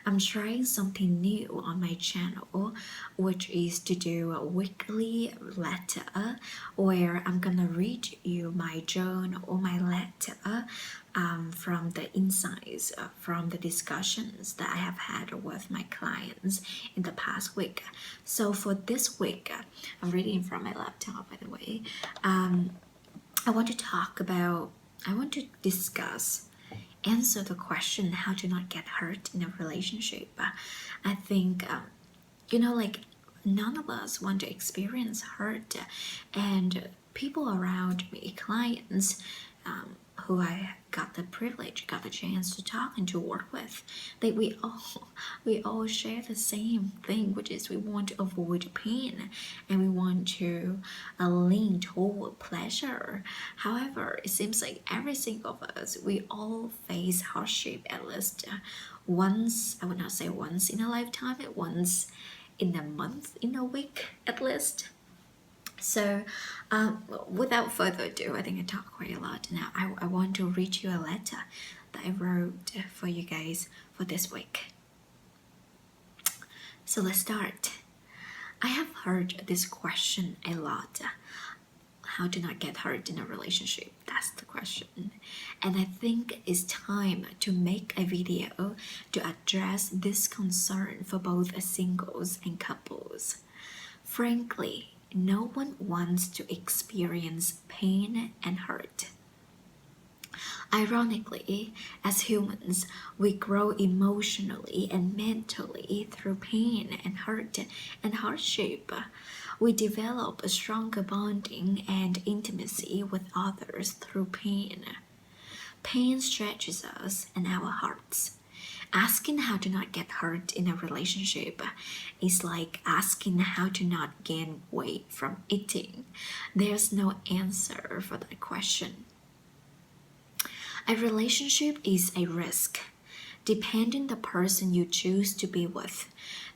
I'm trying something new on my channel, which is to do a weekly letter where I'm gonna read you my journal or my letter from the insights from the discussions that I have had with my clients in the past week. So for this week, I'm reading from my laptop, by the way. I want to discuss, answer the question how to not get hurt in a relationship. I think, like none of us want to experience hurt, and people around me, clients, who I got the privilege, got the chance to talk and to work with, that we all share the same thing, which is we want to avoid pain and we want to lean toward pleasure. However, it seems like every single of us, we all face hardship at least once. I would not say once in a lifetime, but once in a month, in a week at least. So without further ado, I think I talked quite a lot now. I want to read you a letter that I wrote for you guys for this week. So let's start. I have heard this question a lot. How to not get hurt in a relationship? That's the question. And I think it's time to make a video to address this concern for both singles and couples. Frankly, no one wants to experience pain and hurt. Ironically, as humans, we grow emotionally and mentally through pain and hurt and hardship. We develop a stronger bonding and intimacy with others through pain. Pain stretches us and our hearts. Asking how to not get hurt in a relationship is like asking how to not gain weight from eating. There's no answer for that question. A relationship is a risk. Depending on the person you choose to be with,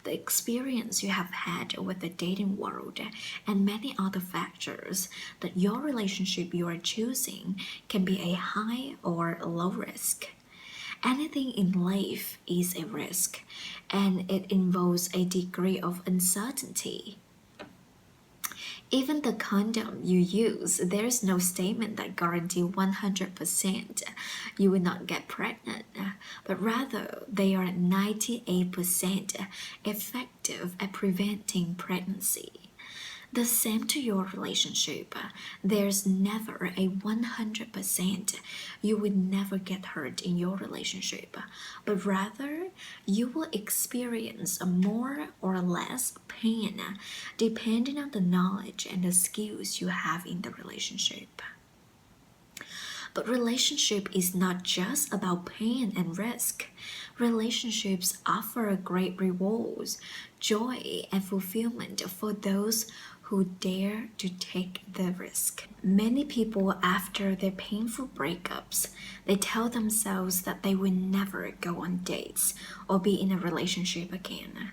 the experience you have had with the dating world, and many other factors, that your relationship you are choosing can be a high or low risk. Anything in life is a risk, and it involves a degree of uncertainty. Even the condom you use, there's no statement that guarantees 100% you will not get pregnant, but rather they are 98% effective at preventing pregnancy. The same to your relationship. There's never a 100% you will never get hurt in your relationship, but rather you will experience more or less pain depending on the knowledge and the skills you have in the relationship. But relationship is not just about pain and risk. Relationships offer great rewards, joy, and fulfillment for those who dare to take the risk. Many people, after their painful breakups, they tell themselves that they will never go on dates or be in a relationship again.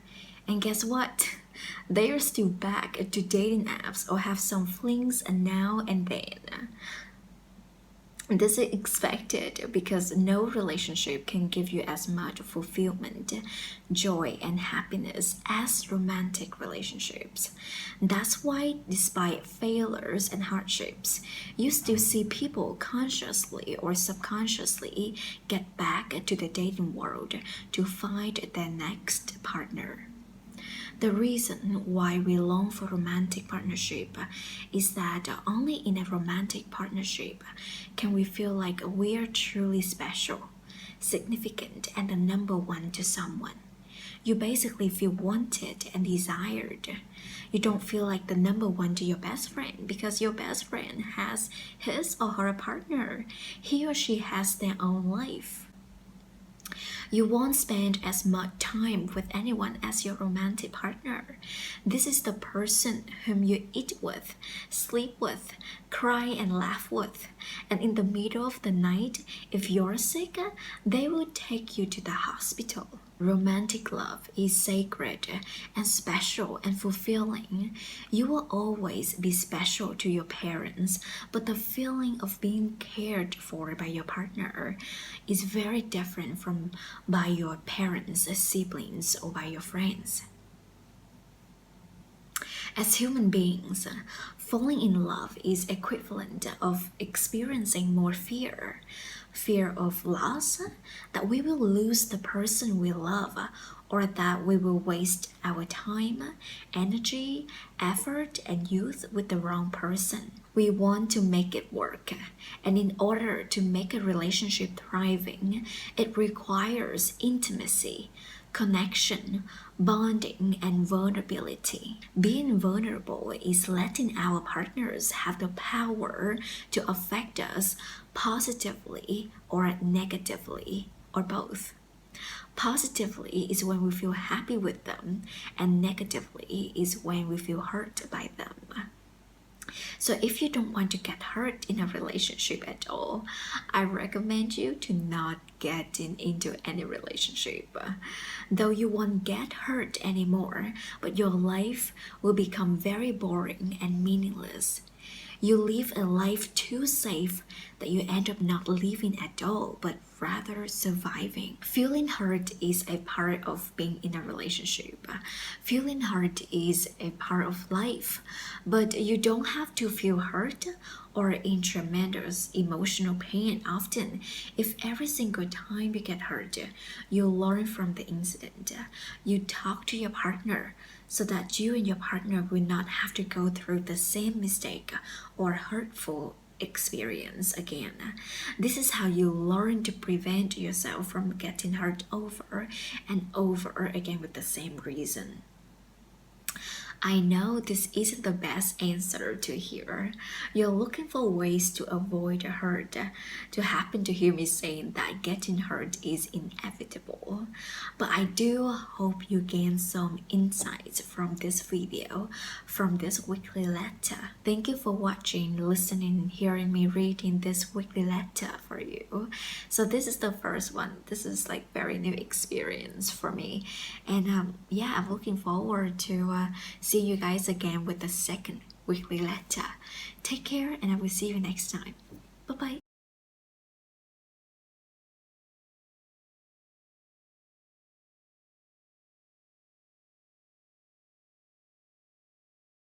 And guess what? They are still back to dating apps or have some flings now and then. This is expected because no relationship can give you as much fulfillment, joy, and happiness as romantic relationships. That's why, despite failures and hardships, you still see people consciously or subconsciously get back to the dating world to find their next partner. The reason why we long for romantic partnership is that only in a romantic partnership can we feel like we are truly special, significant, and the number one to someone. You basically feel wanted and desired. You don't feel like the number one to your best friend because your best friend has his or her partner. He or she has their own life. You won't spend as much time with anyone as your romantic partner. This is the person whom you eat with, sleep with, cry and laugh with. And in the middle of the night, if you're sick, they will take you to the hospital. Romantic love is sacred and special and fulfilling. You will always be special to your parents, but the feeling of being cared for by your partner is very different from by your parents, siblings, or by your friends. As human beings, falling in love is equivalent of experiencing more fear. Fear of loss, that we will lose the person we love, or that we will waste our time, energy, effort, and youth with the wrong person. We want to make it work, and in order to make a relationship thriving, it requires intimacy, connection, bonding, and vulnerability. Being vulnerable is letting our partners have the power to affect us positively or negatively, or both. Positively is when we feel happy with them, and negatively is when we feel hurt by them. So if you don't want to get hurt in a relationship at all, I recommend you to not get into any relationship. Though you won't get hurt anymore, but your life will become very boring and meaningless. You live a life too safe that you end up not living at all, but rather surviving. Feeling hurt is a part of being in a relationship. Feeling hurt is a part of life, but you don't have to feel hurt or in tremendous emotional pain often. If every single time you get hurt, you learn from the incident, you talk to your partner so that you and your partner will not have to go through the same mistake or hurtful experience again. This is how you learn to prevent yourself from getting hurt over and over again with the same reason. I know this isn't the best answer to hear. You're looking for ways to avoid hurt, to happen to hear me saying that getting hurt is inevitable. But I do hope you gain some insights from this video, from this weekly letter. Thank you for watching, listening, and hearing me reading this weekly letter for you. So this is the first one. This is like very new experience for me. And yeah, I'm looking forward to see you guys again with the second weekly letter. Take care, and I will see you next time. Bye bye.